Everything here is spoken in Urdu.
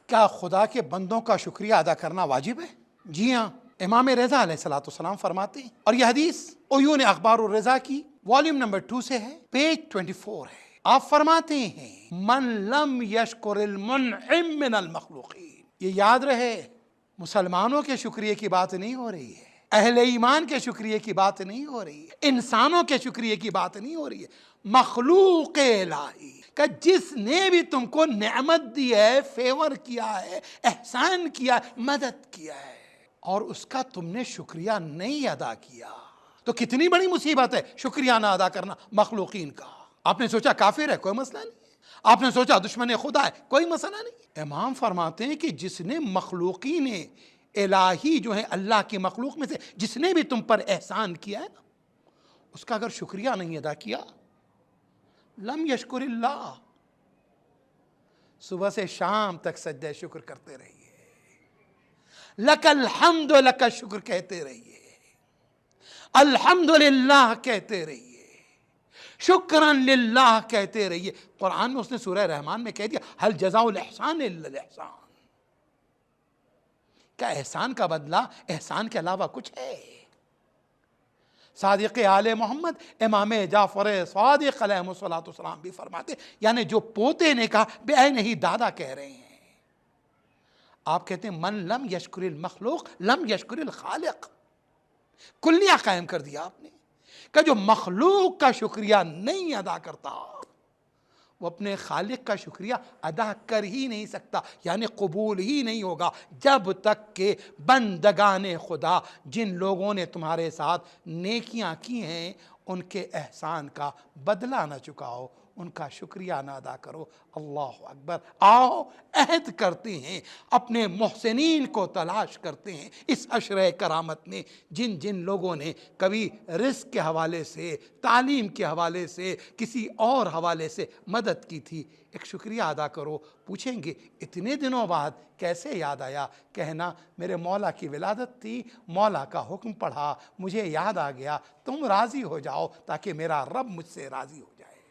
کیا خدا کے بندوں کا شکریہ ادا کرنا واجب ہے؟ جی ہاں، امام رضا علیہ السلام فرماتے ہیں، اور یہ حدیث عیون اخبار الرضا کی والیوم نمبر 2 سے ہے، پیج 24 ہے۔ آپ فرماتے ہیں من لم یشکر المنعم من المخلوقین۔ یہ یاد رہے، مسلمانوں کے شکریہ کی بات نہیں ہو رہی ہے، اہل ایمان کے شکریہ کی بات نہیں ہو رہی ہے، انسانوں کے شکریہ کی بات نہیں ہو رہی ہے، مخلوق الہی کہ جس نے بھی تم کو نعمت دی ہے، فیور کیا ہے، احسان کیا ہے، مدد کیا ہے، اور اس کا تم نے شکریہ نہیں ادا کیا، تو کتنی بڑی مصیبت ہے شکریہ نہ ادا کرنا مخلوقین کا۔ آپ نے سوچا کافر ہے، کوئی مسئلہ نہیں، آپ نے سوچا دشمن خدا ہے، کوئی مسئلہ نہیں۔ امام فرماتے ہیں کہ جس نے مخلوقین الہی جو ہیں اللہ کی مخلوق میں سے جس نے بھی تم پر احسان کیا ہے نا، اس کا اگر شکریہ نہیں ادا کیا، لم یشکر اللہ، صبح سے شام تک سجدہ شکر کرتے رہیے، لک الحمد لک شکر کہتے رہیے، الحمدللہ کہتے رہیے، شکرن للہ کہتے رہیے۔ قرآن میں اس نے سورہ رحمان میں کہہ دیا حل جزاء الاحسان الا الاحسان، کیا احسان کا بدلہ احسان کے علاوہ کچھ ہے؟ صادق آل محمد امام جعفر صادق علیہ السلام بھی فرماتے، یعنی جو پوتے نے کہا بے نہیں دادا کہہ رہے ہیں۔ آپ کہتے ہیں من لم یشکر المخلوق لم یشکر الخالق، کلیہ قائم کر دیا آپ نے کہ جو مخلوق کا شکریہ نہیں ادا کرتا وہ اپنے خالق کا شکریہ ادا کر ہی نہیں سکتا، یعنی قبول ہی نہیں ہوگا جب تک کہ بندگان خدا جن لوگوں نے تمہارے ساتھ نیکیاں کی ہیں ان کے احسان کا بدلہ نہ چکاؤ، ان کا شکریہ نہ ادا کرو۔ اللہ اکبر۔ آؤ عہد کرتے ہیں، اپنے محسنین کو تلاش کرتے ہیں اس عشرہ کرامت میں، جن جن لوگوں نے کبھی رزق کے حوالے سے، تعلیم کے حوالے سے، کسی اور حوالے سے مدد کی تھی، ایک شکریہ ادا کرو۔ پوچھیں گے اتنے دنوں بعد کیسے یاد آیا؟ کہنا میرے مولا کی ولادت تھی، مولا کا حکم پڑھا، مجھے یاد آ گیا، تم راضی ہو جاؤ تاکہ میرا رب مجھ سے راضی ہو۔